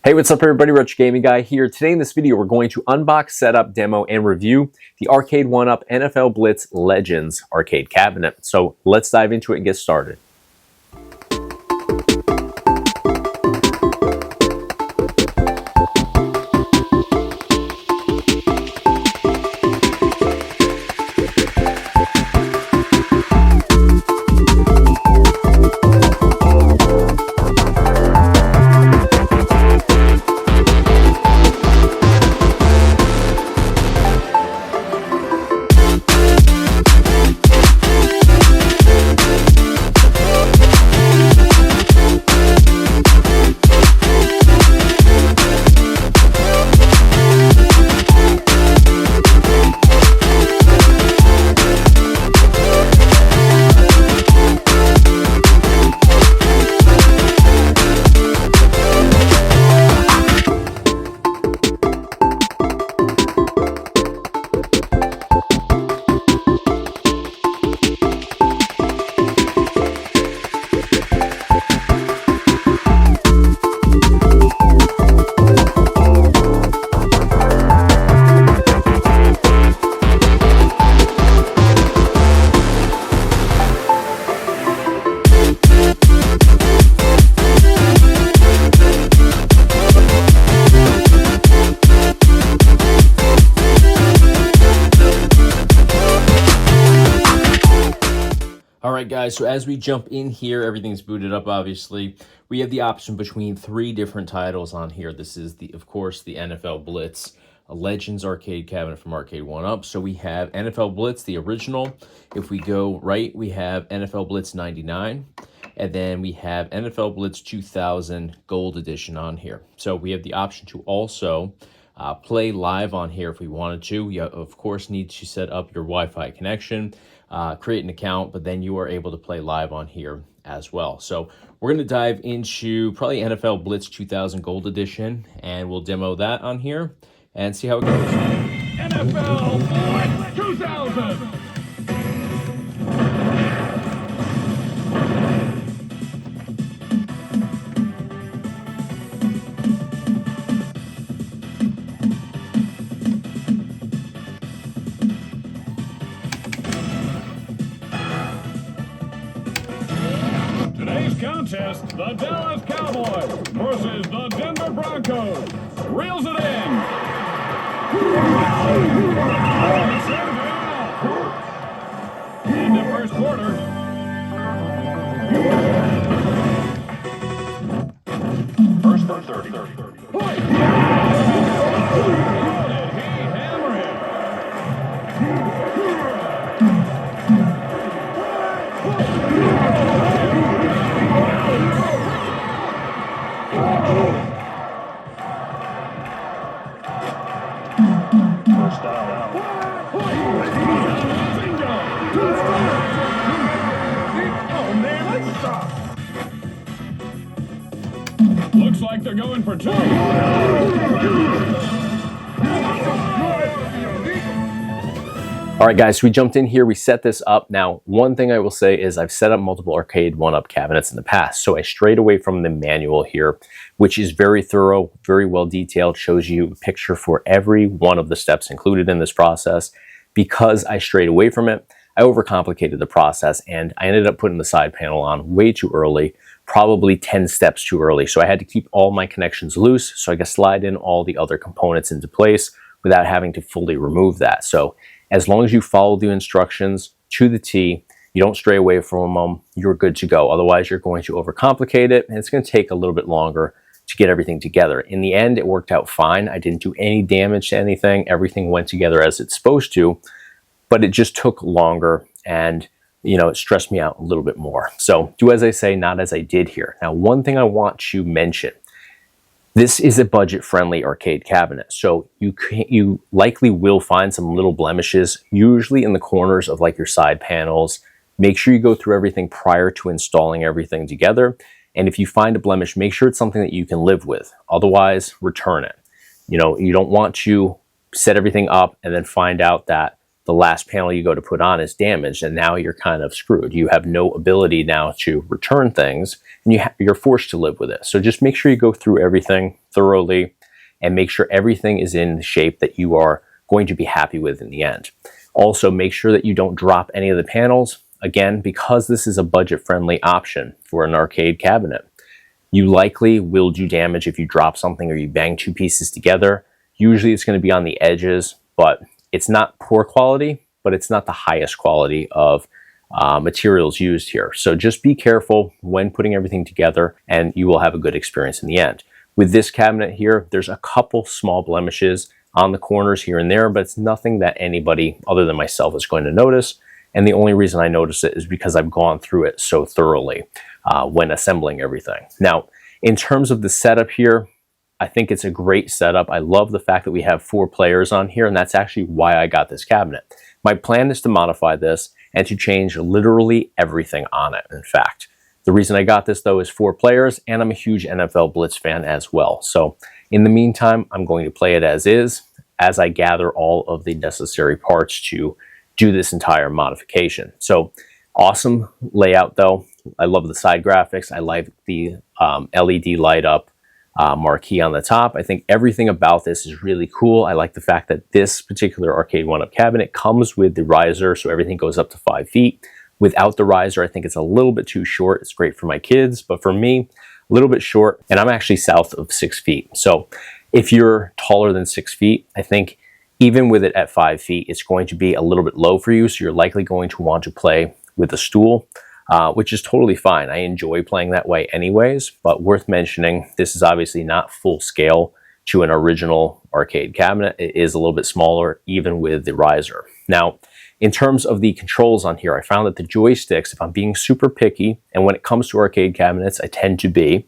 Hey, what's up everybody, Retro Gaming Guy here. Today in this video, we're going to unbox, setup, demo, and review the Arcade1Up NFL Blitz Legends arcade cabinet. So let's dive into it and get started. Alright guys, so as we jump in here, everything's booted up obviously. We have the option between three different titles on here. This is, of course, the NFL Blitz, a Legends arcade cabinet from Arcade1Up. So we have NFL Blitz, the original. If we go right, we have NFL Blitz 99. And then we have NFL Blitz 2000 Gold Edition on here. So we have the option to also play live on here if we wanted to. You, of course, need to set up your Wi-Fi connection, create an account, but then you are able to play live on here as well. So we're going to dive into probably NFL Blitz 2000 Gold Edition, and we'll demo that on here and see how it goes. NFL Blitz 2000! Today's contest, the Dallas Cowboys versus the Denver Broncos. Reels it in. Into first quarter. First and 30. Did he hammer it? First down. Bingo! Oh man, let's stop. Looks like they're going for two. All right, guys, so we jumped in here, we set this up. Now, one thing I will say is I've set up multiple Arcade1Up cabinets in the past, so I strayed away from the manual here, which is very thorough, very well detailed, shows you a picture for every one of the steps included in this process. Because I strayed away from it, I overcomplicated the process, and I ended up putting the side panel on way too early, probably 10 steps too early. So I had to keep all my connections loose so I could slide in all the other components into place without having to fully remove that. So as long as you follow the instructions to the T, you don't stray away from them, you're good to go. Otherwise, you're going to overcomplicate it, and it's going to take a little bit longer to get everything together. In the end, it worked out fine. I didn't do any damage to anything. Everything went together as it's supposed to, but it just took longer, and it stressed me out a little bit more. So do as I say, not as I did here. Now, one thing I want to mention, this is a budget-friendly arcade cabinet, so you likely will find some little blemishes, usually in the corners of like your side panels. Make sure you go through everything prior to installing everything together, and if you find a blemish, make sure it's something that you can live with. Otherwise, return it. You don't want to set everything up and then find out that the last panel you go to put on is damaged, and now you're kind of screwed. You have no ability now to return things, and you're forced to live with it. So just make sure you go through everything thoroughly and make sure everything is in the shape that you are going to be happy with in the end. Also, make sure that you don't drop any of the panels. Again, because this is a budget-friendly option for an arcade cabinet, you likely will do damage if you drop something or you bang two pieces together. Usually it's going to be on the edges, but it's not poor quality, but it's not the highest quality of materials used here. So just be careful when putting everything together and you will have a good experience in the end. With this cabinet here, there's a couple small blemishes on the corners here and there, but it's nothing that anybody other than myself is going to notice. And the only reason I notice it is because I've gone through it so thoroughly when assembling everything. Now, in terms of the setup here, I think it's a great setup. I love the fact that we have 4 players on here, and that's actually why I got this cabinet. My plan is to modify this and to change literally everything on it, in fact. The reason I got this, though, is 4 players, and I'm a huge NFL Blitz fan as well. So in the meantime, I'm going to play it as is, as I gather all of the necessary parts to do this entire modification. So awesome layout, though. I love the side graphics. I like the LED light up marquee on the top. I think everything about this is really cool. I like the fact that this particular Arcade1Up cabinet comes with the riser, so everything goes up to 5 feet. Without the riser, I think it's a little bit too short. It's great for my kids, but for me, a little bit short, and I'm actually south of 6 feet. So if you're taller than 6 feet, I think even with it at 5 feet, it's going to be a little bit low for you, so you're likely going to want to play with a stool, which is totally fine. I enjoy playing that way anyways, but worth mentioning, this is obviously not full scale to an original arcade cabinet. It is a little bit smaller, even with the riser. Now, in terms of the controls on here, I found that the joysticks, if I'm being super picky, and when it comes to arcade cabinets, I tend to be,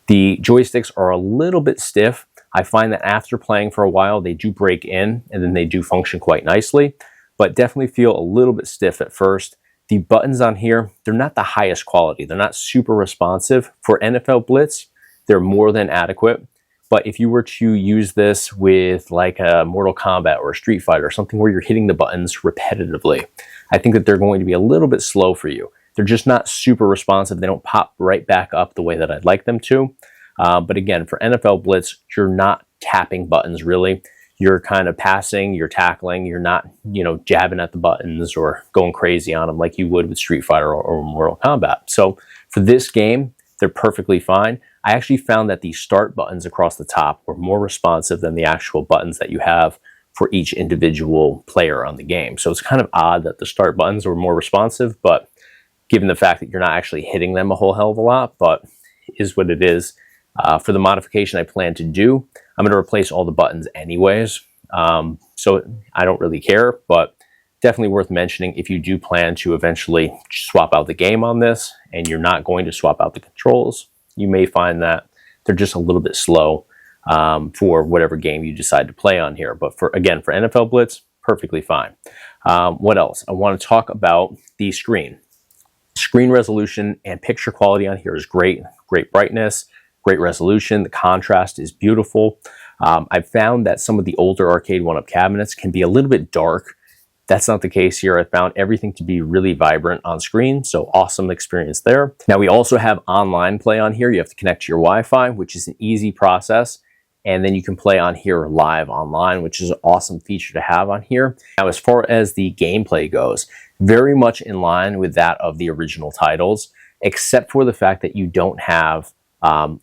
the joysticks are a little bit stiff. I find that after playing for a while, they do break in, and then they do function quite nicely, but definitely feel a little bit stiff at first. The buttons on here, they're not the highest quality. They're not super responsive. For NFL Blitz, they're more than adequate. But if you were to use this with like a Mortal Kombat or a Street Fighter, something where you're hitting the buttons repetitively, I think that they're going to be a little bit slow for you. They're just not super responsive. They don't pop right back up the way that I'd like them to. But again, for NFL Blitz, you're not tapping buttons really. You're kind of passing, you're tackling, you're not, jabbing at the buttons or going crazy on them like you would with Street Fighter or Mortal Kombat. So for this game, they're perfectly fine. I actually found that the start buttons across the top were more responsive than the actual buttons that you have for each individual player on the game. So it's kind of odd that the start buttons were more responsive, but given the fact that you're not actually hitting them a whole hell of a lot, but it is what it is. For the modification I plan to do, I'm going to replace all the buttons anyways. So I don't really care, but definitely worth mentioning if you do plan to eventually swap out the game on this and you're not going to swap out the controls, you may find that they're just a little bit slow for whatever game you decide to play on here. But for NFL Blitz, perfectly fine. What else? I want to talk about the screen. Screen resolution and picture quality on here is great. Great brightness, great resolution. The contrast is beautiful. I've found that some of the older Arcade1Up cabinets can be a little bit dark. That's not the case here. I found everything to be really vibrant on screen, so awesome experience there. Now we also have online play on here. You have to connect to your Wi-Fi, which is an easy process, and then you can play on here live online, which is an awesome feature to have on here. Now as far as the gameplay goes, very much in line with that of the original titles, except for the fact that you don't have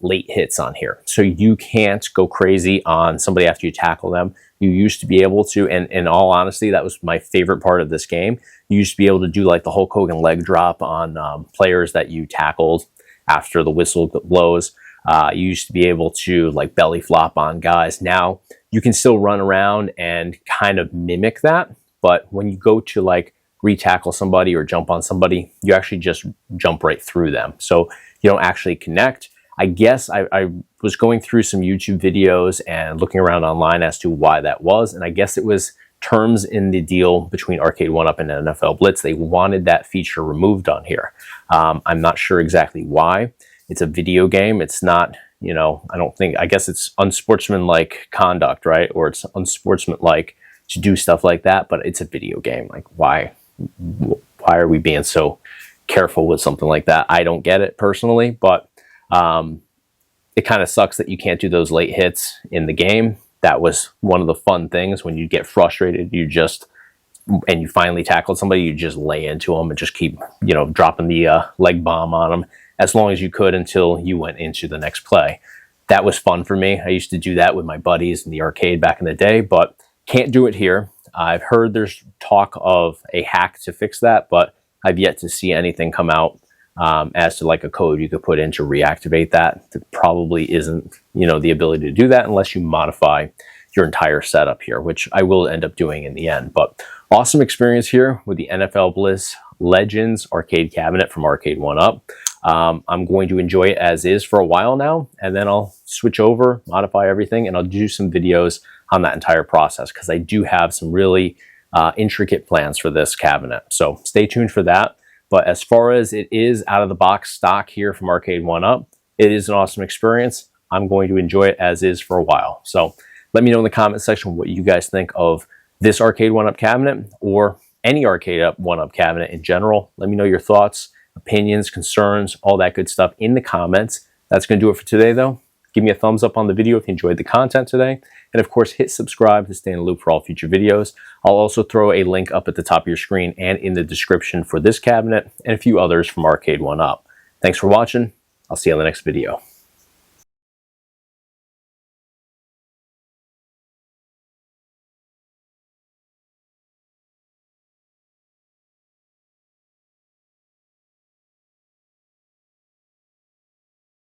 late hits on here. So you can't go crazy on somebody after you tackle them. You used to be able to, and in all honesty, that was my favorite part of this game. You used to be able to do like the Hulk Hogan leg drop on players that you tackled after the whistle blows. You used to be able to like belly flop on guys. Now you can still run around and kind of mimic that, but when you go to like re-tackle somebody or jump on somebody, you actually just jump right through them. So you don't actually connect. I guess I was going through some YouTube videos and looking around online as to why that was, and I guess it was terms in the deal between Arcade1Up and NFL Blitz. They wanted that feature removed on here. I'm not sure exactly why. It's a video game. It's not, I guess it's unsportsmanlike conduct, right? Or it's unsportsmanlike to do stuff like that, but it's a video game. Like, why are we being so careful with something like that? I don't get it personally, but it kind of sucks that you can't do those late hits in the game. That was one of the fun things. When you get frustrated, and you finally tackled somebody, you just lay into them and just keep, dropping the leg bomb on them as long as you could until you went into the next play. That was fun for me. I used to do that with my buddies in the arcade back in the day, but can't do it here. I've heard there's talk of a hack to fix that, but I've yet to see anything come out as to like a code you could put in to reactivate that. There probably isn't, the ability to do that unless you modify your entire setup here, which I will end up doing in the end. But awesome experience here with the NFL Blitz Legends arcade cabinet from Arcade1Up. I'm going to enjoy it as is for a while now, and then I'll switch over, modify everything, and I'll do some videos on that entire process because I do have some really intricate plans for this cabinet. So stay tuned for that. But as far as it is out of the box stock here from Arcade1Up, it is an awesome experience. I'm going to enjoy it as is for a while. So let me know in the comment section what you guys think of this Arcade1Up cabinet or any Arcade1Up cabinet in general. Let me know your thoughts, opinions, concerns, all that good stuff in the comments. That's going to do it for today, though. Give me a thumbs up on the video if you enjoyed the content today. And of course, hit subscribe to stay in the loop for all future videos. I'll also throw a link up at the top of your screen and in the description for this cabinet and a few others from Arcade1Up. Thanks for watching. I'll see you on the next video.